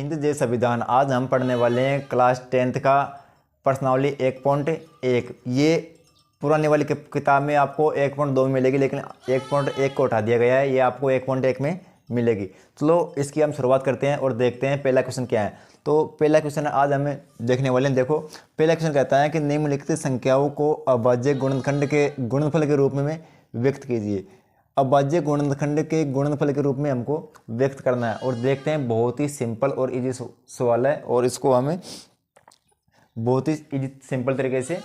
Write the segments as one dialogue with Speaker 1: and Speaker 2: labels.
Speaker 1: हिंद जय संविधान। आज हम पढ़ने वाले हैं क्लास 10th का प्रश्नावली 1.1। ये पुरानी वाली किताब में आपको 1.2 में मिलेगी, लेकिन 1.1 को उठा दिया गया है, ये आपको 1.1 में मिलेगी। चलो इसकी हम शुरुआत करते हैं और देखते हैं पहला क्वेश्चन क्या है। तो पहला क्वेश्चन आज हमें देखने वाले हैं। देखो पहला क्वेश्चन कहता है कि निम्नलिखित संख्याओं को अभाज्य गुणनखंड के गुणनफल के रूप में व्यक्त कीजिए। अभाज्य गुणनखंड के गुणनफल के रूप में हमको व्यक्त करना है और देखते हैं, बहुत ही सिंपल और इजी सवाल है और इसको हमें बहुत ही इजी सिंपल तरीके से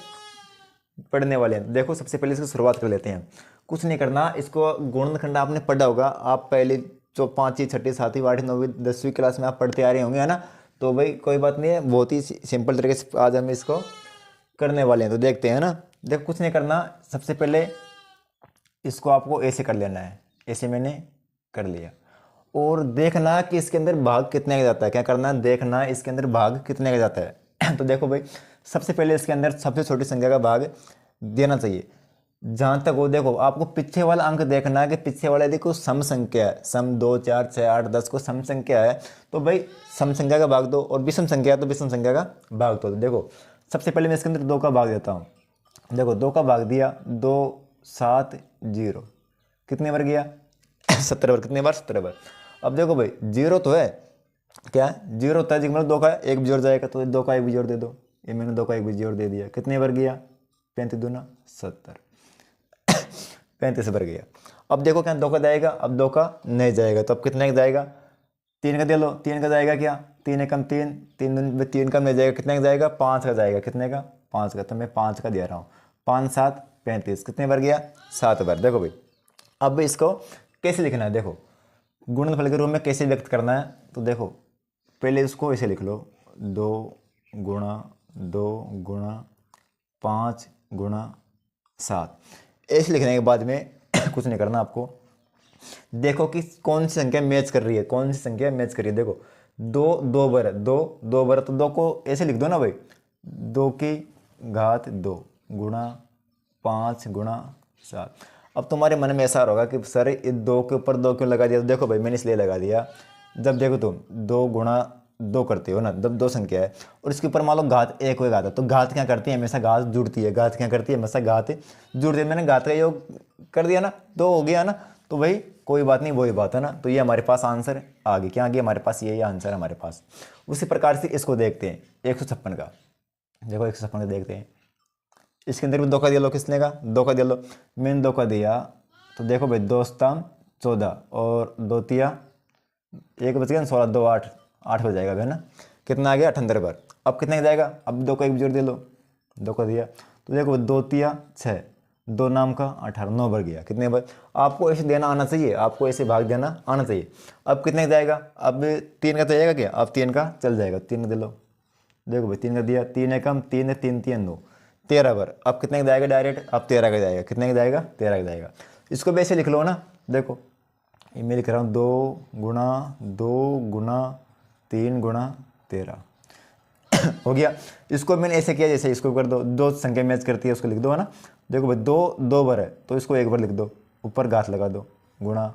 Speaker 1: पढ़ने वाले हैं। देखो सबसे पहले इसकी शुरुआत कर लेते हैं। कुछ नहीं करना, इसको गुणनखंड आपने पढ़ा होगा, आप पहले जो 5वीं 6वीं 7वीं 8वीं 9वीं 10वीं क्लास में आप पढ़ते आ रहे होंगे, है ना। तो भाई कोई बात नहीं है, बहुत ही सिंपल तरीके से आज हम इसको करने वाले हैं। तो देखते हैं ना। देखो कुछ नहीं करना, सबसे पहले इसको आपको ऐसे कर लेना है, ऐसे मैंने कर लिया और देखना कि इसके अंदर भाग कितने का जाता है। क्या करना है, देखना इसके अंदर भाग कितने का जाता है। तो देखो भाई सबसे पहले इसके अंदर सबसे छोटी संख्या का भाग देना चाहिए जहाँ तक हो। देखो आपको पीछे वाला अंक देखना है कि पीछे वाला यदि कोई सम संख्या है, सम 2 4 6 8 10 को सम संख्या है तो भाई सम संख्या का भाग दो, और विषम संख्या है तो विषम संख्या का भाग दो। देखो सबसे पहले मैं इसके अंदर 2 का भाग देता हूँ। देखो 2 का भाग दिया, 2 7 0 कितने बार गया 17 बार। कितने बार 17 बार। अब देखो भाई 0 तो है, क्या है 0 होता है जी, मतलब 2 का एक भी जोड़ जाएगा तो 2 का एक भी जोड़ दे दो। ये मैंने 2 का एक भी जोड़ दे दिया। कितने बार गया 35 दूना 70 35 बार गया। अब देखो क्या 2 का जाएगा, अब 2 का नहीं जाएगा तो अब कितने का जाएगा 3 का दे लो। 3 का जाएगा क्या 3 एकम 3 3 का नहीं जाएगा। कितने का जाएगा 5 का जाएगा। कितने का 5 का, तो मैं 5 का दे रहा हूँ। 5 7 35 कितने बार गया 7 बार। देखो भाई अब इसको कैसे लिखना है, देखो गुणनफल के रूप में कैसे व्यक्त करना है। तो देखो पहले इसको ऐसे लिख लो, 2 गुणा 2 गुणा 5 गुणा 7। ऐसे लिखने के बाद में कुछ नहीं करना आपको, देखो कि कौन सी संख्या मैच कर रही है, कौन सी संख्या मैच कर रही है। देखो 2 2 बार है, 2 2 बार, तो 2 को ऐसे लिख दो ना भाई, 2 की घात 2 गुणा 5 गुणा 7। अब तुम्हारे मन में ऐसा होगा कि सर ये 2 के ऊपर 2 क्यों लगा दिया। तो देखो भाई मैंने इसलिए लगा दिया, जब देखो तुम 2 गुणा 2 करते हो ना, जब 2 संख्या है और इसके ऊपर मान लो घात 1 हो घात, तो घात क्या करती है हमेशा घात जुड़ती है। घात क्या करती है हमेशा घात जुड़ती है। मैंने घात का योग कर दिया ना, 2 हो गया ना, तो भाई कोई बात नहीं, वही बात है ना। तो ये हमारे पास आंसर आ गया। क्या आ गया हमारे पास, ये आंसर है हमारे पास। उसी प्रकार से इसको देखते हैं 156 का। देखो 156 का देखते हैं, इसके अंदर भी 2 का दिया लो। किसने का 2 का दिया लो, मैंने 2 का दिया। तो देखो भाई 2 7 14 और 2 तिया 1 बच गया 16 2 8 8 हो जाएगा भाई ना। कितना आ गया 78 बार। अब कितने का जाएगा, अब 2 का एक जोड़ दे लो, 2 का दिया तो देखो 2 तिया 6 2 नाम का 18 9 बार गया। कितने बार, आपको ऐसे देना आना चाहिए, आपको ऐसे भाग देना आना चाहिए। अब कितने का जाएगा, अब 3 का जाएगा क्या, अब 3 का चल जाएगा, 3 का दे लो। देखो भाई 3 का दिया, 3 एकम 3 3 3 9 13 बार। अब कितने का जाएगा डायरेक्ट, अब 13 का जाएगा। कितने का जाएगा 13 का जाएगा। इसको भी ऐसे लिख लो ना। देखो ये मैं लिख रहा हूँ 2 गुणा 2 गुणा 3 गुणा 13 हो गया। इसको मैंने ऐसे किया, जैसे इसको कर दो, 2 संख्या मैच करती है उसको लिख दो, है ना। देखो भाई 2 2 बार है तो इसको 1 बार लिख दो, ऊपर घात लगा दो, गुणा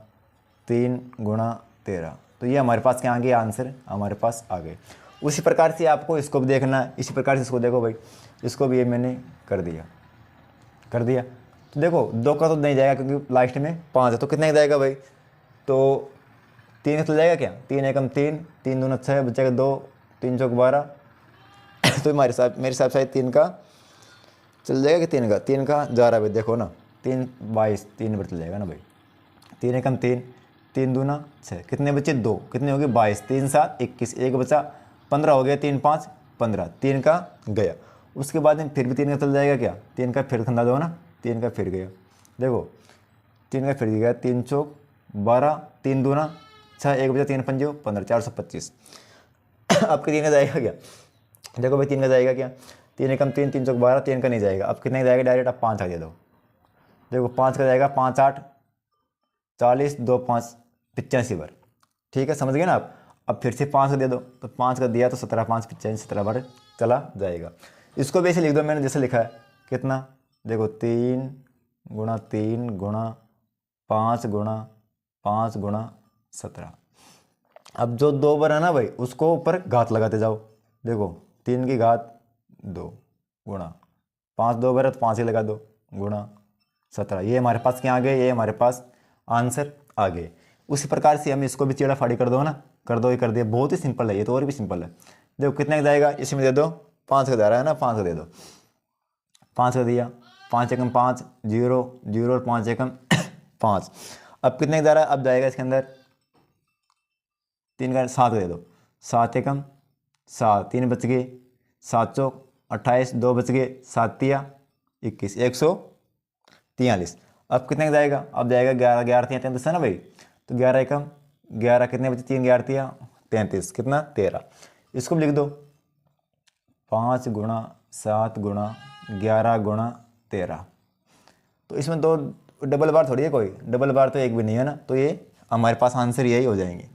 Speaker 1: 3 गुणा 13। तो ये हमारे पास क्या आ गया, आंसर हमारे पास आ गए। उसी प्रकार से आपको इसको भी देखना है, इसी प्रकार से इसको देखो भाई, इसको भी ये मैंने कर दिया कर दिया। तो देखो 2 का तो नहीं जाएगा क्योंकि लास्ट में 5 है, तो कितने का जाएगा भाई, तो 3 का चल जाएगा क्या, 3 एकम 3 3 दूना 6 बचेगा 2 3 चौक 12 तो मेरे हिसाब से 3 का चल जाएगा कि 3 का जा रहा है भाई। देखो ना 3 22 3 पर चल जाएगा ना भाई। 3 एकम 3 3 दूना 6 कितने बचे 2, कितने हो गए 22 3 7 21 1 बचा 15 हो गया, 3 5 15 3 का गया। उसके बाद में फिर भी 3 का चल जाएगा क्या, 3 का फिर खंदा दो ना, 3 का फिर गया। देखो 3 का फिर गया, 3 चौक 12 3 दूना 6 1 बचा 3 पंजो 15 425 आपके 3 का जाएगा क्या, देखो भाई 3 का जाएगा क्या, 3 एकम 3 3 चौक 12 3 का नहीं जाएगा। अब कितने का जाएगा डायरेक्ट, अब 5 का दे दो। देखो 5 का जाएगा 5 8 40 2 5 85 बार। ठीक है समझ गए ना आप। अब फिर से 5 का दे दो, तो 5 का दिया तो 17 5 85 17 बार चला जाएगा। इसको भी ऐसे लिख दो मैंने जैसे लिखा है। कितना, देखो 3 गुणा 3 गुणा 5 गुणा 5 गुणा 17 अब जो 2 बार है ना भाई, उसको ऊपर घात लगाते जाओ। देखो 3 की घात 2 गुणा 5, 2 बार है तो 5 ही लगा दो, गुणा 17। ये हमारे पास क्या आ गए, ये हमारे पास आंसर आ गए। उसी प्रकार से हम इसको भी चीड़ा फाड़ी कर दो ना, कर दो, ये कर दिया। बहुत ही सिंपल है ये तो, और भी सिंपल है। देखो कितने का जाएगा, इसमें दे दो 5 का जा रहा है ना, 5 का दे दो। 5 का दिया, 5 एकम 5, 0 0 और 5 एकम 5। अब कितने का जा रहा है, अब जाएगा इसके अंदर 3 का 7 का दे दो, 7 एकम 7, 3 बच गए, 7 चौक 28, 2 बच गए, 7 तिया 21, 143। अब कितने का जाएगा, अब जाएगा 11, 11 तिया 33 है ना भाई, तो 11 एकम 11, कितने बचे, 3 11 तिया 33, कितना 13। इसको भी लिख दो 5 गुणा 7 गुणा 11 गुणा 13। तो इसमें दो डबल बार थोड़ी है कोई, डबल बार तो एक भी नहीं है ना, तो ये हमारे पास आंसर यही हो जाएंगे।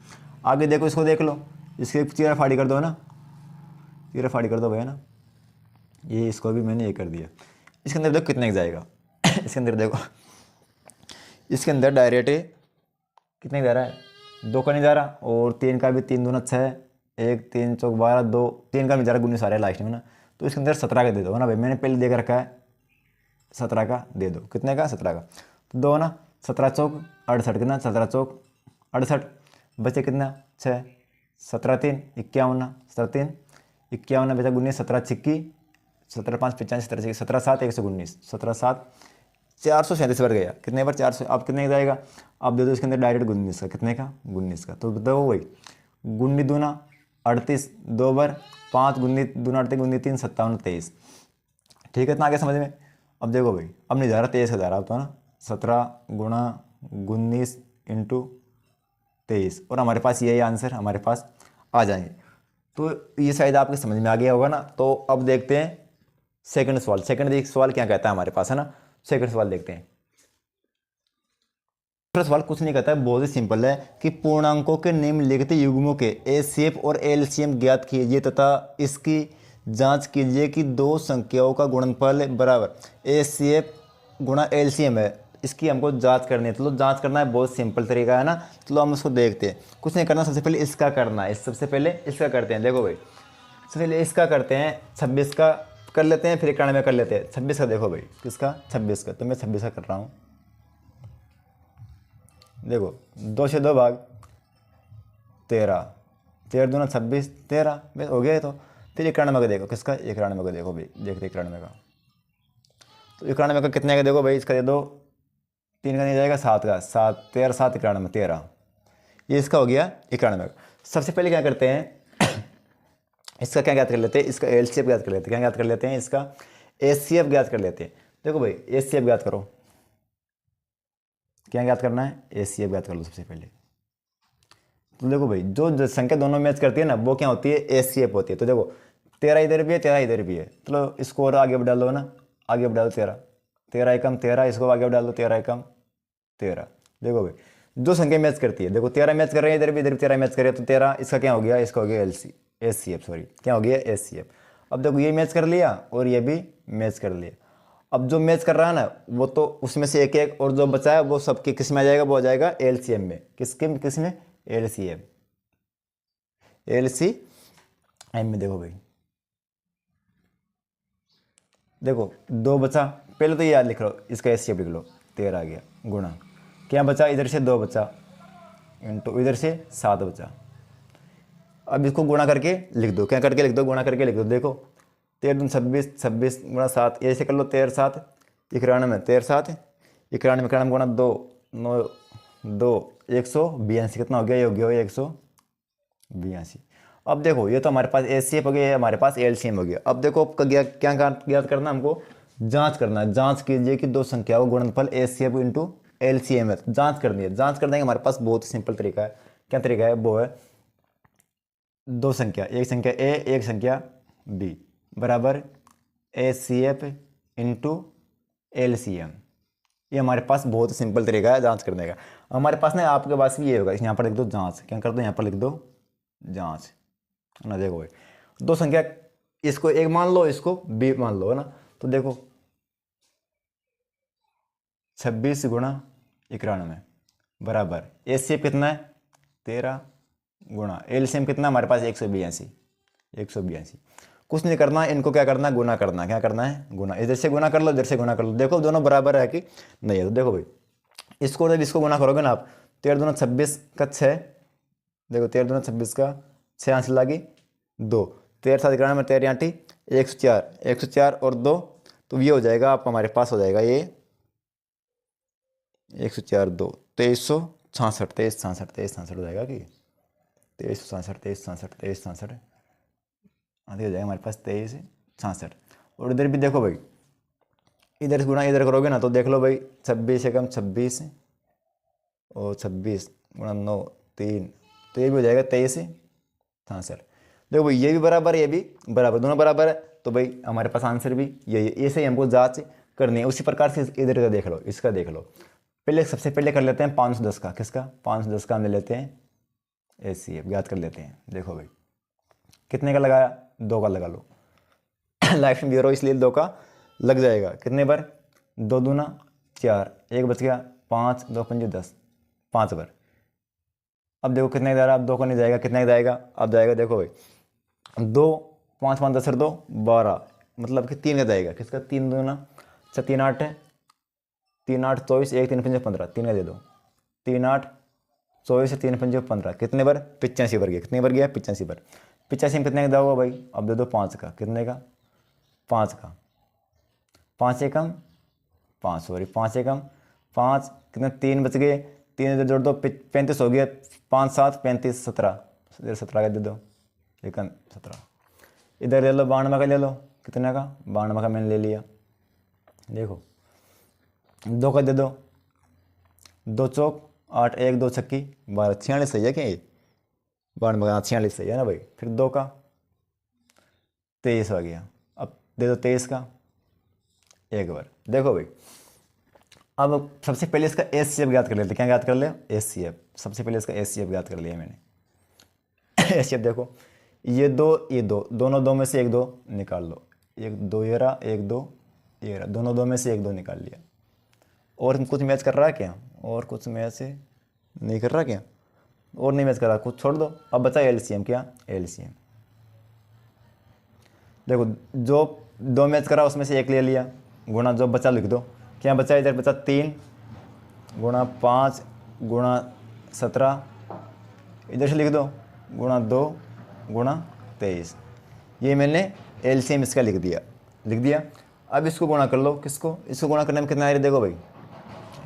Speaker 1: आगे देखो, इसको देख लो, इसके चीरा फाड़ी कर दो ना, चीरा फाड़ी कर दो भैया ना, ये इसको भी मैंने ये कर दिया। इसके अंदर देखो कितने का जाएगा इसके अंदर देखो, इसके अंदर डायरेक्ट कितने का जा रहा है, 2 का नहीं जा रहा, और 3 का भी, 3 दूना 6, 1 3 चौक 12, 2 3 का भी जा रहा, 19 आ रहा है लास्ट में ना, तो इसके अंदर 17 का दे दो ना भाई, मैंने पहले देकर रखा है 17 का दे दो। कितने का, 17 का, तो दो ना, 17 चौक 68, कितना 17 चौक 68, बचे कितना 6, 17 3 51, 17 3 51 बचा 19, 17 छिक्की 17 5 85, 17 17 7 119, 17 7 437 बार गया, कितने बार 400। अब कितने का जाएगा, अब दे दो इसके अंदर डायरेक्ट 19 का, कितने का 19 का, तो बताओ वही 19 दूना 38, 2 बार 5, 19 दूना 38, 19 3 57 23। ठीक है, इतना आगे समझ में। अब देखो भाई, अब नहीं जा रहा 23 का जा रहा, अब तो ना 17 गुणा 19 इंटू 23, और हमारे पास यही आंसर हमारे पास आ जाएंगे। तो ये शायद आपके समझ में आ गया होगा ना। तो अब देखते हैं सेकंड सवाल। सेकंड सवाल क्या कहता है हमारे पास, है ना। सेकंड सवाल देखते हैं। दूसरा सवाल कुछ नहीं कहता है, बहुत ही सिंपल है कि पूर्णांकों के निम्नलिखित युग्मों के एचसीएफ और एलसीएम ज्ञात कीजिए तथा इसकी जांच कीजिए कि दो संख्याओं का गुणनफल बराबर एचसीएफ गुणा एलसीएम है। इसकी हमको जांच करनी है। तो जांच करना है, बहुत सिंपल तरीका है ना। चलो हम उसको देखते हैं। कुछ नहीं करना, सबसे पहले इसका करना है। सबसे पहले इसका करते हैं। देखो भाई, सबसे पहले इसका करते हैं, 26 का कर लेते हैं, फिर 91 कर लेते हैं। 26 का देखो भाई, किसका 26 का, तो मैं 26 का कर रहा हूँ। देखो 2 से 2 भाग 13, 13 दूना 26, 13 बस हो गया है। तो फिर 91 का देखो, किसका 91 का देखो भाई, देखते 91 का। तो 91 का कितने का देखो भाई, इसका दे दो 3 का नहीं जाएगा, 7 का, 7 13 7 91 13, ये इसका हो गया 91 का। सबसे पहले क्या करते हैं इसका क्या ज्ञात कर लेते हैं, इसका एलसीएफ ज्ञात कर लेते हैं। क्या ज्ञात कर लेते हैं, इसका एचसीएफ ज्ञात कर लेते हैं। देखो भाई एचसीएफ ज्ञात करो, क्या ज्ञात करना है, एचसीएफ ज्ञात कर लो सबसे पहले। तो देखो भाई, जो संख्या दोनों मैच करती है ना, वो क्या होती है, एचसीएफ होती है। तो देखो 13 इधर भी है, 13 इधर भी है, चलो इसको और आगे बढ़ा लो ना, आगे बढ़ा दो 13, 13 एकम 13, इसको आगे बढ़ा लो 13 एकम 13। देखो भाई जो संख्या मैच करती है, देखो 13 मैच कर रहे हैं, इधर भी 13 मैच कर रहे हैं, तो 13 इसका क्या हो गया, इसका हो गया एचसीएफ, सॉरी क्या हो गया, एचसीएफ। अब देखो ये मैच कर लिया और ये भी मैच कर लिया। अब जो मैच कर रहा है ना, वो तो उसमें से एक एक, और जो बचा है वो सबके किस में आ जाएगा, वो आ जाएगा एलसीएम में। किस में, एलसीएम, एलसीएम में। देखो भाई, देखो 2 बचा, पहले तो ये याद लिख लो, इसका एचसीएफ लिख लो, 13 आ गया, गुणा क्या बचा, इधर से 2 बचा, इंटू इधर से 7 बचा। अब इसको गुणा करके लिख दो, क्या करके लिख दो, गुणा करके लिख दो। देखो 13 दूनी 26, 26 गुणा 7, ऐसे कर लो, 13 7 91, 13 7 91, 91 गुणा 2 9 2 182, कितना हो गया, ये हो गया 182। अब देखो ये तो हमारे पास एचसीएफ हो गया, ये हमारे पास एलसीएम हो गया। अब देखो क्या ज्ञात करना, हमको जांच करना है। जांच कीजिए कि दो संख्याओं गुणनफल एचसीएफ इंटू एलसीएम है। जांच करनी है। जांच करने का हमारे पास बहुत ही सिंपल तरीका है। क्या तरीका है, वो है दो संख्या, एक संख्या ए एक संख्या बी बराबर एचसीएफ इंटू एलसीएम। ये हमारे पास बहुत ही सिंपल तरीका है जांच करने का। हमारे पास ना, आपके पास भी ये होगा, यहाँ पर लिख दो जांच, क्या कर दो, यहाँ पर लिख दो जांच ना। देखो भाई दो संख्या, इसको एक मान लो, इसको बी मान लो, है ना। तो देखो 26 गुणा 91 बराबर एचसीएफ कितना है, 13 गुणा एलसीएम कितना हमारे पास 182, 182। कुछ नहीं करना, इनको क्या करना है, गुना करना। क्या करना है, गुना। इधर से गुना कर लो, इधर से गुना कर लो, देखो दोनों बराबर है कि नहीं है। तो देखो भाई इसको जब इसको गुना करोगे ना आप, 13 दूना 26 का 6, देखो 13 दूना 26 का 6 आंसर लागी 2, 13 7 91 में 13 आंटी 104, 104 और 2, तो ये हो जाएगा आप हमारे पास हो जाएगा ये 104 2 2366, 2366 हो जाएगा कि 2366, 2366, 2366 आधी हो जाएगा हमारे पास 2366। और इधर भी देखो भाई, इधर से गुणा इधर करोगे ना तो देख लो भाई 26 एकम 26 और 26 गुणा 9 3, तो ये भी हो जाएगा 2366। देखो भाई ये भी बराबर है, ये भी बराबर, दोनों बराबर है, तो भाई हमारे पास आंसर भी यही है। ऐसे ही हमको जांच करनी है। उसी प्रकार से इधर का देख लो, इसका देख लो। पहले सबसे पहले कर लेते हैं 510 का, किसका 510 का हम ले लेते हैं HCF, याद कर लेते हैं। देखो भाई कितने का लगाया, 2 का लगा लो लाइफ में भी इसलिए 2 का लग जाएगा। कितने बार, 2 दूना 4, 1 बच गया 5, 2 पंजे 10, 5 बार। अब देखो कितने का, अब 2 का नहीं जाएगा, कितने का जाएगा, अब जाएगा देखो भाई 2 5 5 10 2 12, मतलब कि 3 का जाएगा। किसका, 3 दूना 6 3 8 है, 3 8 24, 1 3 5 15, 3 का दे दो, 3 8 24 3 5 15, कितने बार 85 बार गया। कितने बार गया, 85 बार। 85 में कितने का होगा भाई, अब दे दो 5 का, कितने का 5 का, 5 एकम 5, सॉरी 5 एकम 5, कितने 3 बच गए, 3 इधर जोड़ दो 35 हो गया, 5 7 35 17, इधर 17 का दे दो, एकम 17। इधर ले लो 92 का ले लो, कितने का 92 का मैंने ले लिया। देखो 2 का दे दो, 2 चौक 8, 1 2 छक्की 12, 46 सही है क्या ये, 92 का 46 सही है ना भाई। फिर 2 का 23 आ गया, अब दे दो 23 का एक बार। देखो भाई अब सबसे पहले इसका HCF याद कर लेते, क्या याद कर ले, HCF। सबसे पहले इसका HCF याद कर लिया मैंने HCF देखो ये 2 ये 2, दोनों 2 में से 1 2 निकाल लो, 1 2 ये रहा, 1 2 ये रहा, दोनों 2 में से 1 2 निकाल लिया। और कुछ मैच कर रहा है क्या, और कुछ मैच नहीं कर रहा क्या, और नहीं मैच कर रहा, कुछ छोड़ दो। अब बचा LCM, क्या LCM। देखो जो 2 मैच करा उसमें से 1 ले लिया, गुणा जो बचा लिख दो, क्या बचा, इधर बचा 3 गुणा 5 गुणा 17, इधर से लिख दो गुणा 2 गुणा 23। ये मैंने LCM इसका लिख दिया। अब इसको गुणा कर लो, किसको, इसको गुणा करने में कितना आ रहा है, देखो भाई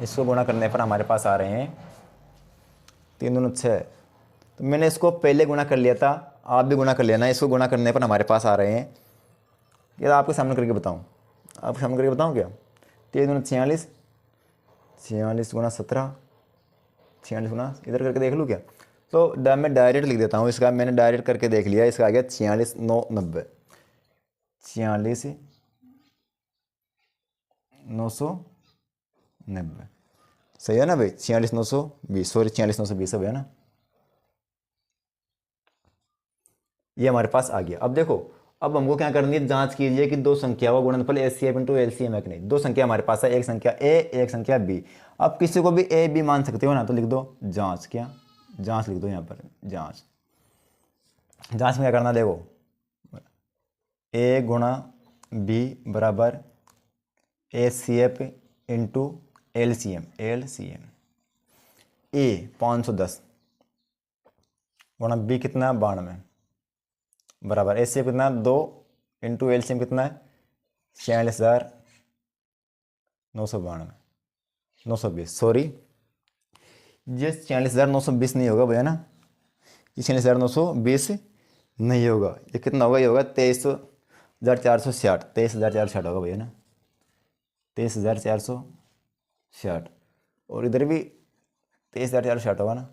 Speaker 1: इसको गुणा करने पर हमारे पास आ रहे हैं 3 दूनी 6, तो मैंने इसको पहले गुणा कर लिया था, आप भी गुणा कर लेना। इसको गुणा करने पर हमारे पास आ रहे हैं, ये आपके सामने करके बताऊं, आपके सामने करके बताऊं क्या, 3 दूनी 46, 46 गुणा 17, 46 गुणा इधर करके देख लूँ क्या, तो मैं डायरेक्ट लिख देता हूँ इसका, मैंने डायरेक्ट करके देख लिया, इसका आ गया 46 9 90, 46 990 सही है ना भाई, 46 920, सॉरी 46 920 है ना, ये हमारे पास आ गया। अब देखो अब हमको क्या करनी है, जांच कीजिए कि दो संख्या का गुणनफल HCF इंटू LCM है कि नहीं। दो संख्या हमारे पास है, एक संख्या A एक संख्या B। अब किसी को भी A B मान सकते हो ना, तो लिख दो जांच, क्या जांच लिख दो यहाँ पर, जांच। जांच में क्या करना, देखो A गुणा B बराबर HCF इंटू LCM, A 510 गुणा B कितना 92 बराबर HCF कितना 2 इंटू LCM कितना है 46,992 सॉरी ये 46,920 नहीं होगा भैया ना, ये 46,920 नहीं होगा, ये कितना होगा, ये होगा 23,460, 23,460 होगा भैया ना, 23,460, और इधर भी 23,460 होगा ना,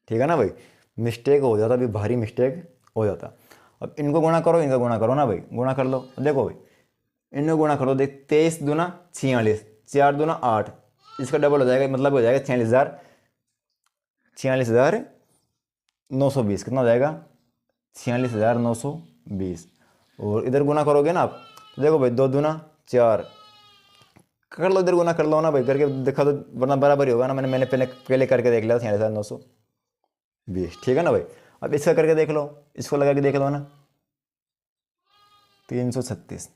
Speaker 1: ठीक है ना भाई। मिस्टेक हो जाता, अभी भारी मिस्टेक हो जाता। अब इनको गुणा करो, इनका गुणा करो ना भाई, गुणा कर लो। देखो भाई इनको गुणा करो, देख 23 दूना 46, 4 दूना 8, इसका डबल हो जाएगा, मतलब हो जाएगा 46,920, कितना हो जाएगा 46,920। और इधर गुणा करोगे ना आप, तो देखो भाई 2 दूना 4, कर लो, इधर गुना कर लो ना भाई, करके देखा तो, वरना बराबर ही होगा ना। मैंने पहले करके देख लिया 920, ठीक है ना भाई। अब इसका करके देख लो, इसको लगा के देख लो ना, 336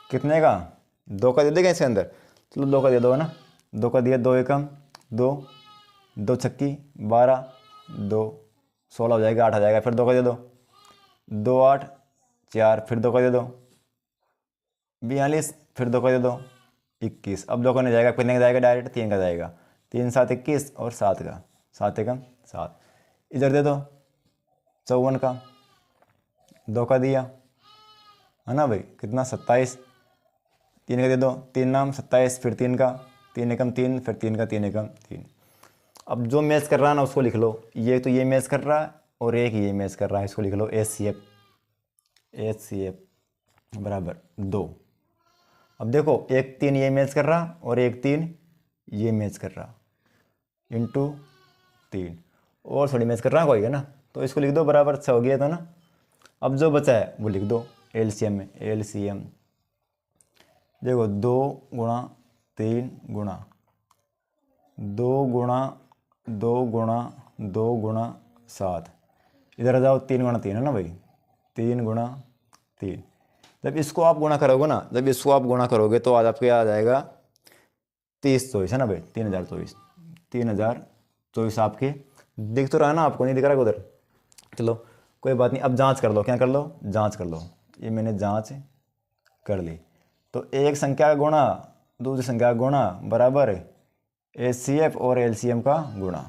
Speaker 1: कितने का, 2 का दे देगा इसके अंदर, चलो 2 का दे दो ना, 2 का दिया, 2 एकम 2, 2 छक्की 12, 2 16 हो जाएगा, 8 आ जाएगा, फिर 2 का दे दो, 2 8 4, फिर 2 का दे दो 42, फिर 2 का दे दो 21। अब 2 का नहीं जाएगा, कितने का जाएगा डायरेक्ट, 3 का जाएगा, 3 7 21 और 7 का, 7 एकम 7, इधर दे दो 54 का, 2 का दिया है ना भाई, कितना 27, 3 का दे दो, 3 नाम 27, फिर 3 का, 3 एकम 3, फिर 3 का, 3 एकम 3। अब जो मैच कर रहा है ना उसको लिख लो, ये तो ये मैच कर रहा है और एक ये मैच कर रहा है, इसको लिख लो HCF बराबर 2। अब देखो, एक 3 ये मैच कर रहा और एक 3 ये मैच कर रहा, इंटू 3 और थोड़ी मैच कर रहा कोई है ना, तो इसको लिख दो बराबर 6 हो गया था ना। अब जो बचा है वो लिख दो LCM में, LCM देखो 2 गुणा 3 गुणा 2 गुणा 2 गुणा 2 गुणा 7, इधर आ जाओ 3 गुणा 3 है ना भाई, 3 गुणा 3। जब इसको आप गुणा करोगे ना, जब इसको आप गुणा करोगे तो आज आपके आ जाएगा 3024 है ना भाई, 3024 आपके दिख तो रहा है ना, आपको नहीं दिख रहा है उधर, चलो कोई बात नहीं। अब जांच कर लो, क्या कर लो, जांच कर लो, ये मैंने जांच कर ली। तो एक संख्या का गुणा दूसरी संख्या का गुणा बराबर HCF और LCM का गुणा।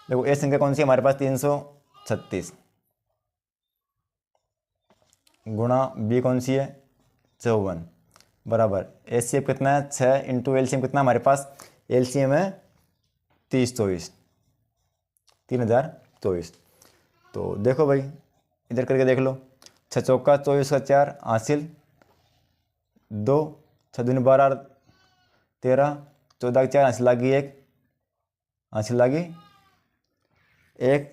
Speaker 1: देखो एक संख्या कौन सी है हमारे पास, 336 गुणा B कौन सी है 54 बराबर HCF कितना है 6 इंटू LCM कितना हमारे पास, LCM है 3024। तो देखो भाई इधर करके देख लो, 6 चौका 24 का 4 हासिल 2, 6 दूनी 12 13, 14 का 4 हासिल लागी 1, हासिल लागी 1,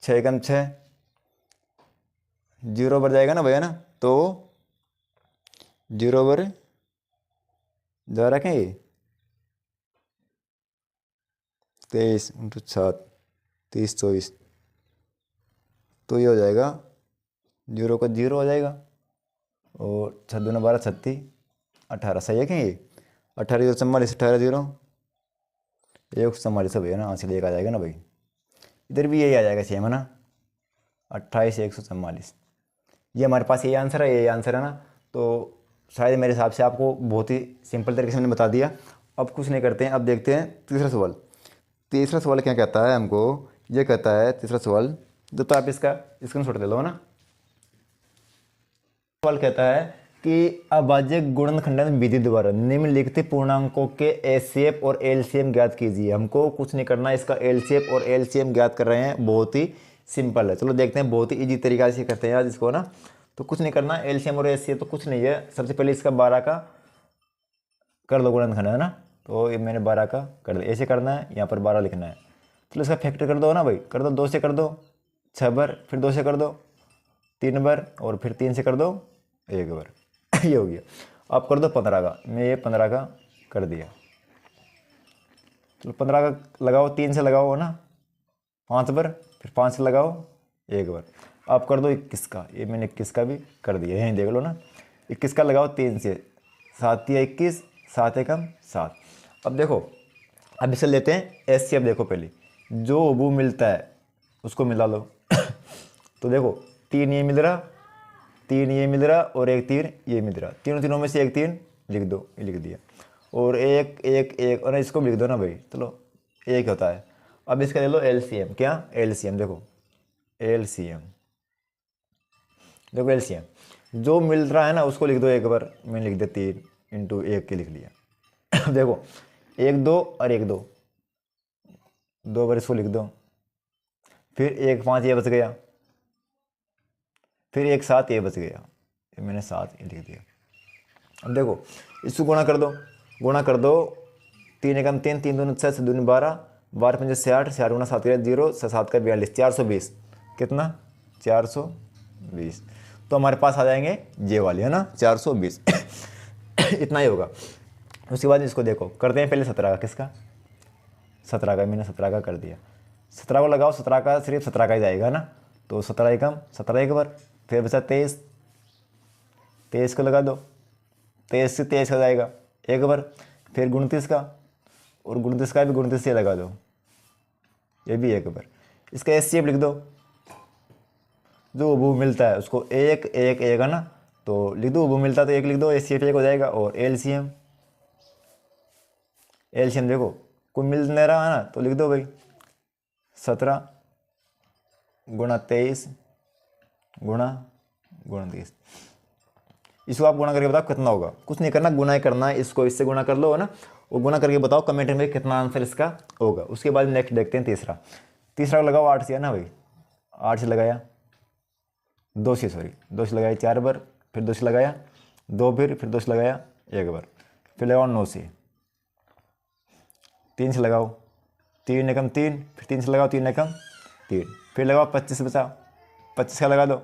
Speaker 1: 6 एकम 6, 0 पर जाएगा ना भैया ना, तो 0 पर जा रखें ये 23 इंटू 7 3024, तो ये हो जाएगा 0 का 0 हो जाएगा, और 6 दूना 12 36 18, सही है क्या ये, 18 44 18 0 144 भैया ना, हासिल 1 आ जाएगा ना भाई, इधर भी यही आ जाएगा सेम है ना, 28 144। ये हमारे पास यही आंसर है, यही आंसर है ना। तो शायद मेरे हिसाब से आपको बहुत ही सिंपल तरीके से मैंने बता दिया। अब कुछ नहीं करते हैं, अब देखते हैं तीसरा सवाल। तीसरा सवाल क्या कहता है हमको, ये कहता है तीसरा सवाल, तो आप इसका स्क्रीनशॉट ले लो ना। सवाल कहता है कि अभाज्य गुणनखंडन विधि द्वारा निम्नलिखित पूर्णांकों के HCF और LCM ज्ञात कीजिए। हमको कुछ नहीं करना, इसका LCF और LCM ज्ञात कर रहे हैं, बहुत ही सिंपल है। चलो देखते हैं, बहुत ही इजी तरीका से करते हैं आज इसको ना। तो कुछ नहीं करना, LCM और HCF तो कुछ नहीं है। सबसे पहले इसका 12 का कर दो गुणनखंड है ना, तो ये मैंने 12 का कर दिया, ऐसे करना है, यहाँ पर 12 लिखना है। चलो इसका फैक्टर कर दो ना भाई, कर दो, 2 से कर दो 6 बार, फिर 2 से कर दो 3 बार, और फिर 3 से कर दो 1 बार ये हो गया। अब कर दो 15 का, मैं ये 15 का कर दिया। चलो 15 का लगाओ, 3 से लगाओ ना 5 बार, फिर 5 से लगाओ 1 बार। अब कर दो 21 का, ये मैंने 21 का भी कर दिया, यहीं देख लो ना। 21 का लगाओ 3 से, 7 या 21, 7 एकम 7। अब देखो, अब इसे लेते हैं HCF। देखो पहले जो वो मिलता है उसको मिला लो तो देखो 3 ये मिल रहा, 3 ये मिल रहा, और 1 3 ये मिल रहा, तीनों तीनों में से 1 3 लिख दो, ये लिख दिया, और 1 1 1, और इसको भी लिख दो ना भाई, चलो 1 होता है। अब इसका ले लो LCM, क्या LCM, देखो LCM, देखो LCM जो मिल रहा है ना उसको लिख दो 1 बार, मैंने लिख दिया 3 इंटू 1 के लिख लिया देखो 1 2 और 1 2, 2 बार इसको लिख दो, फिर 1 5 ये बच गया, फिर 1 7 ये बच गया, ये मैंने 7 ये लिख दिया। अब देखो इसको गुणा कर दो, गुणा कर दो, 3 एकम 3, 3 दूनी 6, 6 दूनी 12, 12 पंजे 60, 60 गुणा 7 0, 7 का 42, 420, कितना 420। तो हमारे पास आ जाएंगे ये वाले, है ना, 420 इतना ही होगा। उसके बाद इसको देखो, करते हैं पहले 17 का, किसका, 17 का, मैंने 17 का कर दिया। 17 को लगाओ, 17 का सिर्फ 17 का ही जाएगा ना, तो 17 एकम 17 एक बार, फिर बचा 23, 23 को लगा दो, 23 से 23 हो जाएगा एक बार, फिर 29 का, और 29 का भी 29 से लगा दो, ये भी एक बार। इसका एचसीएफ लिख दो, जो वो मिलता है उसको एक एक एक, है ना, तो लिख दो, वो मिलता है तो एक लिख दो, एचसीएफ एक हो जाएगा। और एलसीएम, एलसीएम देखो कोई मिल नहीं रहा है ना, तो लिख दो भाई 17 गुणा 23 गुणा 29। इसको आप गुणा करके बताओ कितना होगा, कुछ नहीं करना, गुणा ही करना है, इसको इससे गुणा कर लो, है ना, वो गुणा करके बताओ कमेंट में कितना आंसर इसका होगा। उसके बाद नेक्स्ट देखते हैं तीसरा। तीसरा लगाओ 8 से, है ना भाई, 8 से लगाया 2 से, सॉरी 2 से लगाया 4 बार, फिर 2 से लगाया 2, फिर 2 से लगाया 1 बार, फिर लगाओ 9 से, 3 से लगाओ 3 एकम 3, फिर 3 से लगाओ 3 एकम 3, फिर लगाओ 25 बचा, 25 का लगा दो,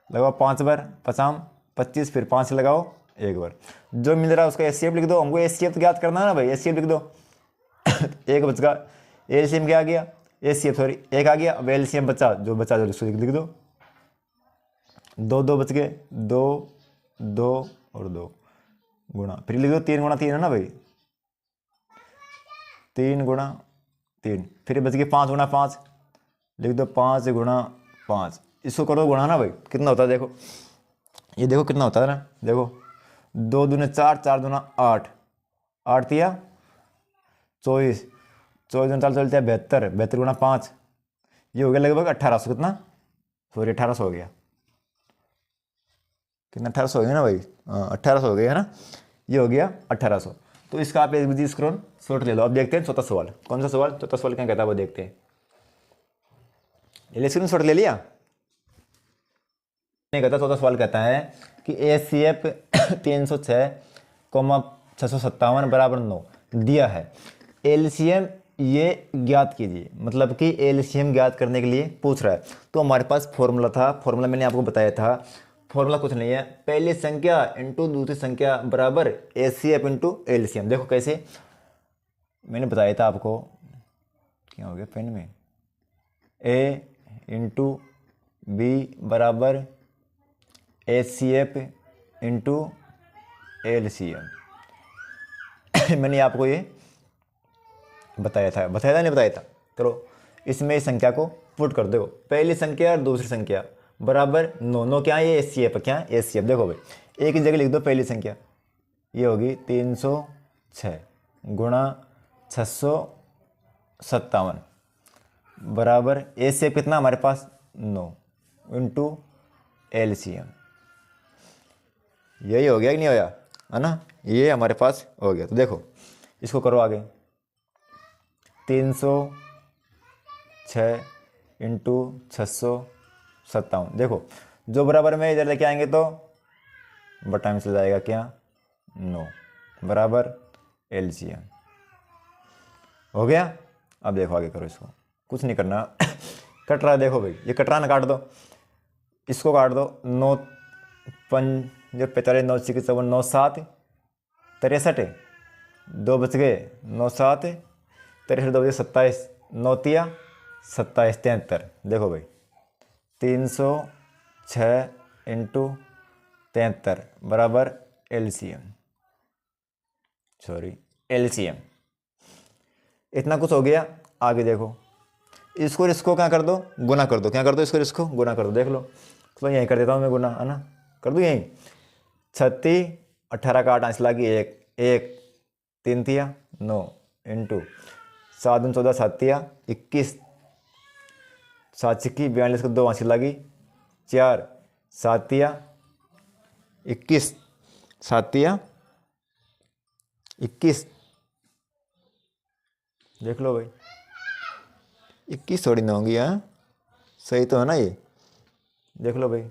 Speaker 1: लगाओ 5 बार, 5 25, फिर 5 से लगाओ 1 बार। जो मिल रहा है उसका एचसीएफ लिख दो, हमको एचसीएफ तो ज्ञात करना है ना भाई, एचसीएफ लिख दो एक बच गया, एलसीएम क्या आ गया, एचसीएफ सॉरी एक आ गया, अब एलसीएम बचा, जो बचा जो लिख दो, 2 2 बच गए, 2 2 और 2 गुणा, फिर लिख दो 3 गुणा 3, है ना भाई, 3 गुणा 3, फिर बच गए 5 गुणा 5, लिख दो 5 गुणा 5। इसको करो गुणा ना भाई, कितना होता है देखो, ये देखो कितना होता है ना, देखो 2 दूने 4, 4 दूना 8, 8 दिया 24, 24 दूना 4 चलते हैं 72, 72 गुणा 5, ये हो गया लगभग 1800, कितना, सॉरी 1800 हो गया, कितना 1800 हो गया ना भाई, हाँ 1800 हो गया है ना, ये हो गया 1800। तो इसका आप एक स्क्रीन शॉट ले लो। अब देखते हैं चौथा सवाल, कौन सा सवाल, चौथा सवाल क्या कहता है वो देखते हैं। ले स्क्रीन शॉट ले लिया, नहीं कहता, चौथा सवाल कहता है कि एचसीएफ 306,657 बराबर 9 दिया है, एलसीएम ये ज्ञात कीजिए, मतलब कि एलसीएम ज्ञात करने के लिए पूछ रहा है। तो हमारे पास फॉर्मूला था, फॉर्मूला मैंने आपको बताया था, फॉर्मूला कुछ नहीं है, पहली संख्या इंटू दूसरी संख्या बराबर एचसीएफ इंटू एलसीएम। देखो कैसे, मैंने बताया था आपको, क्या हो गया पेन में, ए इंटू बी बराबर एचसीएफ इंटू एलसीएम मैंने आपको ये बताया था नहीं बताया था। चलो इसमें इस संख्या को पुट कर दो, पहली संख्या और दूसरी संख्या बराबर 9, 9 क्या है, ये एचसीएफ, क्या है एचसीएफ। देखो भाई एक ही जगह लिख दो, पहली संख्या ये होगी 306 गुणा 657 बराबर एचसीएफ कितना हमारे पास 9 इंटू एलसीएम। यही हो गया कि नहीं होया, है ना, ये हमारे पास हो गया। तो देखो इसको करो आगे, 306 इंटू 657, देखो जो बराबर में इधर लेके आएंगे तो बटा में चल जाएगा क्या 9 बराबर एलसीएम हो गया। अब देखो आगे करो, इसको कुछ नहीं करना कट रहा है, देखो भाई ये कट रहा ना, काट दो, इसको काट दो, 9 5 45 9 6 54 9 7 63, 2 बच गए 9 7 63, 2 बजे 27, 9 तिया 27 73। देखो भाई 306 इंटू 73 बराबर एलसीएम, सॉरी एलसीएम। इतना कुछ हो गया। आगे देखो इसको क्या कर दो, गुना कर दो, क्या कर दो, इसको गुना कर दो। देख लो तो यहीं कर देता हूँ मैं गुना, है ना, कर दूँ यहीं, 36 18 का 8 आंसर लगी 1 1 3 तिया 9 इंटू 7 दून 14 7 तिया 21 7 छिक्की 42 को 2 आंसर लगी 4 7 तिया 21 7 तिया 21। देख लो भाई 21 थोड़ी ना होगी, हाँ सही तो है ना ये, देख लो भाई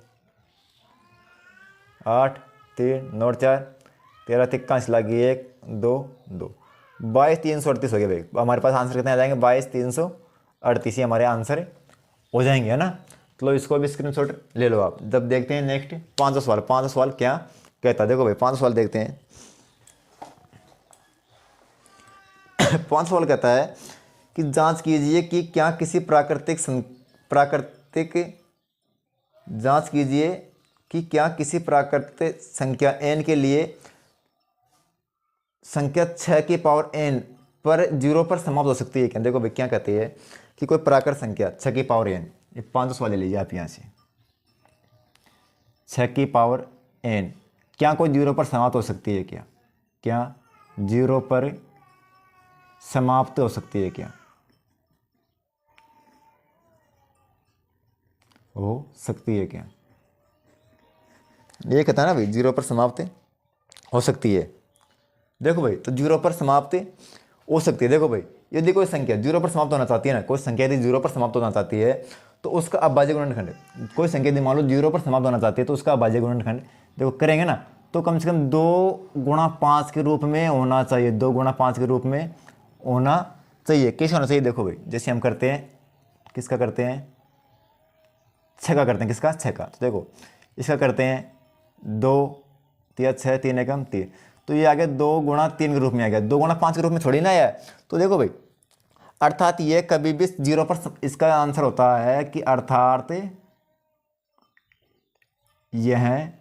Speaker 1: 8 3 9 4 13 तिक्का लगी 1 2 2 22 338 हो गया भाई। हमारे पास आंसर कितने आ जाएंगे, 22 338 ही हमारे आंसर हो जाएंगे, है ना। चलो इसको भी स्क्रीनशॉट ले लो आप। जब देखते हैं नेक्स्ट 5वां सवाल। 5वां सवाल क्या कहता है, देखो भाई 5वां सवाल देखते हैं। 5वां सवाल कहता है कि जांच कीजिए कि क्या किसी जांच कीजिए कि क्या किसी प्राकृतिक संख्या n के लिए संख्या 6 की पावर n पर 0 पर समाप्त हो सकती है क्या। देखो भाई क्या कहती है कि कोई प्राकृतिक संख्या 6 की पावर n, ये 5 सवाल ले लीजिए आप यहाँ से। 6 की पावर n क्या कोई 0 पर समाप्त हो सकती है क्या, क्या 0 पर समाप्त हो सकती है क्या, हो सकती है क्या, ये कहता है ना भाई 0 पर समाप्त हो सकती है। देखो भाई तो 0 पर समाप्त हो सकती है। देखो भाई यदि कोई संख्या 0 पर समाप्त होना चाहती है ना, कोई संख्या यदि 0 पर समाप्त होना चाहती है तो उसका अभाज्य गुणनखंड, कोई संख्या यदि मान लो 0 पर समाप्त होना चाहती है तो उसका अभाज्य गुणनखंड देखो करेंगे ना तो कम से कम 2 गुणा 5 के रूप में होना चाहिए, 2 गुणा 5 के रूप में होना चाहिए। कैसे होना चाहिए, देखो भाई जैसे हम करते हैं, किसका करते हैं, 6 का करते हैं, किसका 6 का। तो देखो इसका करते हैं 2 या 6, 3 एकम 3, तो ये आ गया 2 गुणा 3 के रूप में आ गया, 2 गुणा 5 के रूप में थोड़ी ना आया। तो देखो भाई अर्थात ये कभी भी 0 पर, इसका आंसर होता है कि अर्थात यह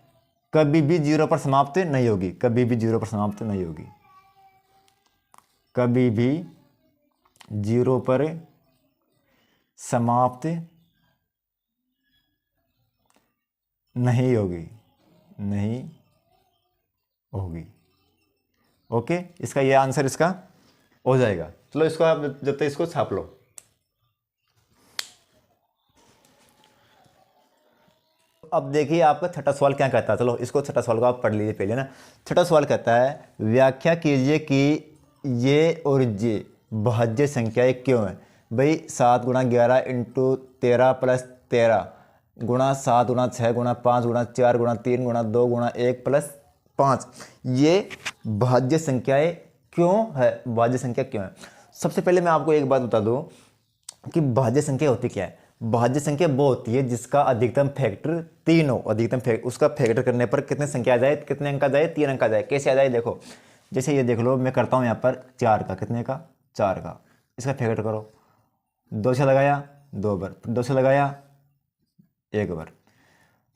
Speaker 1: कभी भी 0 पर समाप्त नहीं होगी, कभी भी 0 पर समाप्त नहीं होगी, कभी भी 0 पर समाप्त नहीं होगी, नहीं होगी। ओके, इसका ये आंसर इसका हो जाएगा। चलो इसको आप जब तक इसको छाप लो। अब देखिए आपका छठा सवाल क्या कहता है, चलो इसको छठा सवाल को आप पढ़ लीजिए पहले ना। छठा सवाल कहता है व्याख्या कीजिए कि ये और ये भाज्य संख्याएं क्यों है। भाई 7 गुणा 11 इंटू 13 प्लस 13 गुणा 7 गुणा 6 गुणा 5 गुणा 4 गुणा 3 गुणा 2 गुणा 1 प्लस 5, ये भाज्य संख्याएं क्यों है, भाज्य संख्या क्यों है। सबसे पहले मैं आपको एक बात बता दूं कि भाज्य संख्या होती क्या है। भाज्य संख्या वो होती है जिसका अधिकतम फैक्टर 3 हो, अधिकतम उसका फैक्टर करने पर कितने संख्या आ जाए, कितने अंक आ जाए, 3 अंक आ जाए। कैसे आ जाए, देखो जैसे ये देख लो, मैं करता हूँ यहाँ पर 4 का, कितने का 4 का, इसका फैक्टर करो, 2 से लगाया 2 बार, 2 से लगाया 1 बार,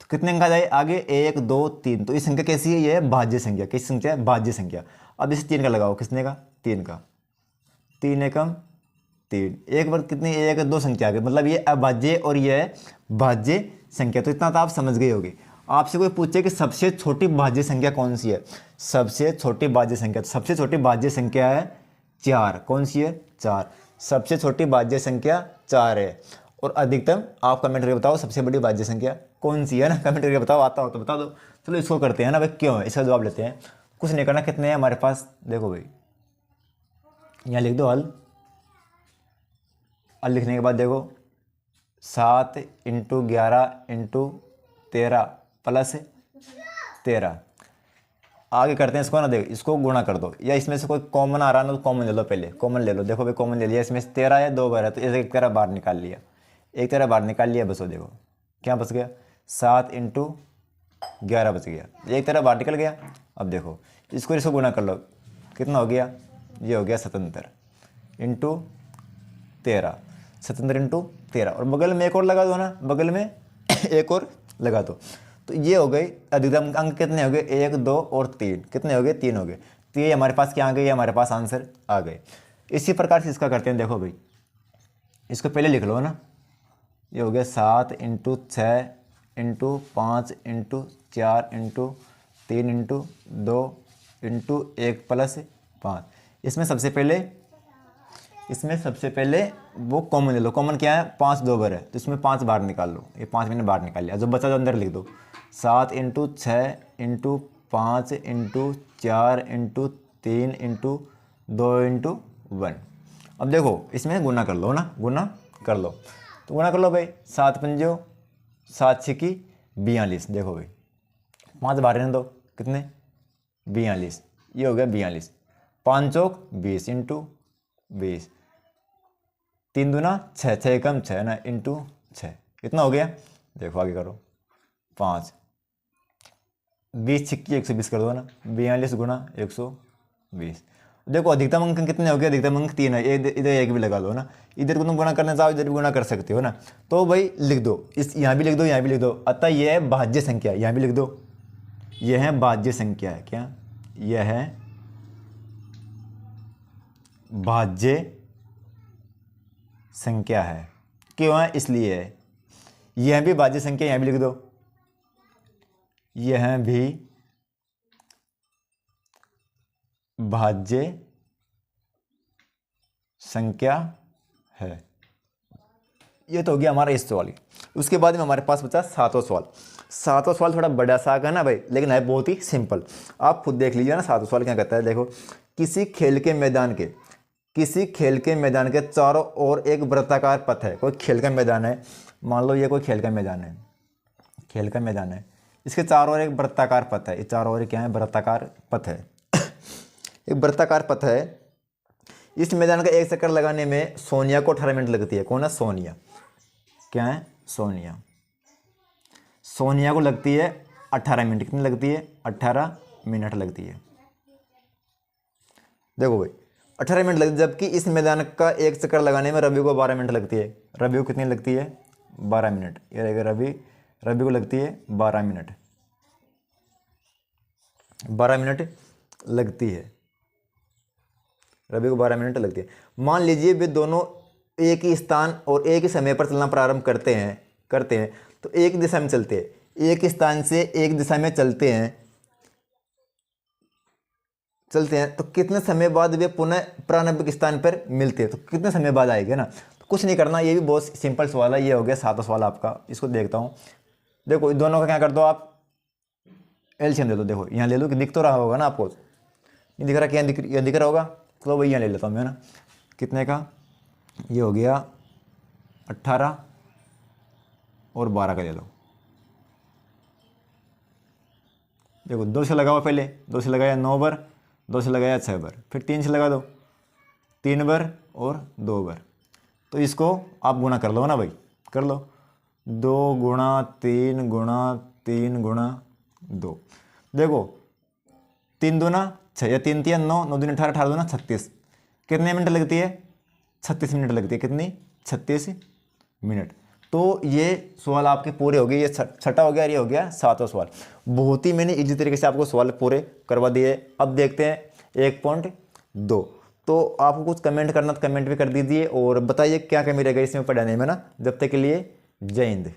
Speaker 1: तो कितने अंक आ जाए आगे, 1 2 3। तो ये संख्या कैसी है, ये है भाज्य संख्या। कैसी संख्या है, भाज्य संख्या। अब इसे 3 का लगाओ, कितने का 3 का, 3 एकम 3, एक बार कितनी 1 2 संख्या आ गई, मतलब ये अभाज्य और ये है भाज्य संख्या। तो इतना तो आप समझ गए होगे। आपसे कोई पूछे कि सबसे छोटी भाज्य संख्या कौन सी है, सबसे छोटी भाज्य संख्या, तो सबसे छोटी भाज्य संख्या है 4। कौन सी है, 4। सबसे छोटी भाज्य संख्या 4 है। और अधिकतम आप कमेंट करके बताओ सबसे बड़ी भाज्य संख्या कौन सी है ना, कमेंट करके बताओ, आता हो तो बता दो। चलो इसको करते हैं ना भाई, क्यों है इसका जवाब लेते हैं। कुछ नहीं करना, कितने हैं हमारे पास, देखो भाई यहाँ लिख दो हल। हल लिखने के बाद देखो 7 इंटू 11 इंटू 13 प्लस 13, आगे करते हैं इसको ना, देखो इसको गुणा कर दो, या इसमें से कोई कॉमन आ रहा है ना तो कॉमन ले लो, पहले कॉमन ले लो। देखो भाई कॉमन ले लिया, इसमें से 13 है 2 बार है, तो एक 13 बाहर निकाल लिया, एक 13 बाहर निकाल लिया, बस वो देखो क्या बच गया, 7 इंटू 11 बच गया, एक 13 बाहर निकल गया। अब देखो इसको गुणा कर लो, कितना हो गया, ये हो गया 77 इंटू 13, 77 इंटू 13, और बगल में एक और लगा दो ना, बगल में एक और लगा दो, तो ये हो गई अधिकतम अंक कितने हो गए, 1 2 और 3, कितने हो गए, 3 हो गए। तो ये हमारे पास क्या आ गए, हमारे पास आंसर आ गए। इसी प्रकार से इसका करते हैं, देखो भाई इसको पहले लिख लो ना, ये हो गया 7 into 6 into 5 into 4 into 3 into 2 into 1 plus 5। इसमें सबसे पहले वो कॉमन ले लो, कॉमन क्या है, 5 2 बार है, तो इसमें 5 बाहर निकाल लो, ये 5 मैंने बाहर निकाल लिया, जो बचा जो अंदर लिख दो, 7 into 6 into 5 into 4 into 3 into 2 into 1। अब देखो इसमें गुना कर लो ना, गुना कर लो, तो गुना कर लो भाई, 7 पंजो 7 छिकी 42, देखो भाई 5 बाहर रहने दो, कितने 42, ये हो गया 42, 5 चौक 20 इंटू 20, 3 दूना 6, 6 कम 6 ना इंटू 6, कितना हो गया देखो आगे करो, 5, 20 छिक्की 120 कर दो ना, 42 गुणा 120। देखो अधिकतम अंक कितने हो गए, अधिकतम अंक 3 है, इधर 1 भी लगा दो ना, इधर को तुम गुणा करना चाहो इधर भी गुणा कर सकते हो ना। तो भाई लिख दो, इस यहाँ भी लिख दो, यहाँ भी लिख दो। अतः यह है भाज्य संख्या, यहाँ भी लिख दो, यह है भाज्य संख्या है। क्या यह है भाज्य संख्या है? क्यों है? इसलिए है। यह भी भाज्य संख्या, यहाँ भी लिख दो, यह भी भाज्य संख्या है। ये तो हो गया हमारा इस सवाल की। उसके बाद में हमारे पास बचा 7वां सवाल। 7वां सवाल थोड़ा बड़ा सा है ना भाई, लेकिन है बहुत ही सिंपल। आप खुद देख लीजिए ना 7वां सवाल क्या कहता है। देखो, किसी खेल के मैदान के चारों ओर एक वृत्ताकार पथ है। कोई खेल का मैदान है, मान लो ये कोई खेल का मैदान है, इसके चारों ओर एक वृत्ताकार पथ है। इस चारों ओर क्या है? वृत्ताकार पथ है। एक वृत्ताकार पथ है। इस मैदान का एक चक्कर लगाने में सोनिया को 18 मिनट लगती है। कौन है? सोनिया। क्या है? सोनिया को लगती है 18 मिनट। कितनी लगती है? 18 मिनट लगती है। देखो भाई 18 मिनट लगती है, जबकि इस मैदान का एक चक्कर लगाने में रवि को 12 मिनट लगती है। रवि को कितनी लगती है? 12 मिनट। ये रहेगा रवि को लगती है 12 मिनट। 12 मिनट लगती है, रवि को 12 मिनट लगती है। मान लीजिए वे दोनों एक ही स्थान और एक ही समय पर चलना प्रारंभ करते हैं तो एक दिशा में चलते हैं, एक स्थान से एक दिशा में चलते हैं तो कितने समय बाद वे पुनः प्रारंभिक स्थान पर मिलते हैं? तो कितने समय बाद आएंगे ना। तो कुछ नहीं करना, ये भी बहुत सिंपल सवाल है। ये हो गया 7वां सवाल आपका। इसको देखता हूँ। देखो दोनों का क्या कर दो आप, एलसीएम ले लो। देखो यहाँ ले लो, कि दिख तो रहा होगा ना आपको, ये दिख रहा, क्या दिख रहा होगा? तो वही यहाँ ले लेता हूँ मैं ना। कितने का? ये हो गया 18 और 12 का ले लो। देखो 2 से लगाओ, पहले 2 से लगाया 9 बार, 2 से लगाया 6 बार, फिर 3 से लगा दो 3 बार और 2 बार। तो इसको आप गुणा कर लो ना भाई, कर लो। 2 गुणा 3 गुणा 3 गुणा 2। देखो 3 दूना 6 या 3 3 9, 9 दूनी 18, 18 दूना 36। कितने मिनट लगती है? 36 मिनट लगती है। कितनी? 36 मिनट। तो ये सवाल आपके पूरे हो गए। ये छठा हो गया, ये हो गया 7वां सवाल। बहुत ही मैंने इजी तरीके से आपको सवाल पूरे करवा दिए। अब देखते हैं 1.2। तो आपको कुछ कमेंट करना तो कमेंट भी कर दीजिए और बताइए क्या कमी रह गई इसमें पढ़ाने में ना। जब तक के लिए जय हिंद।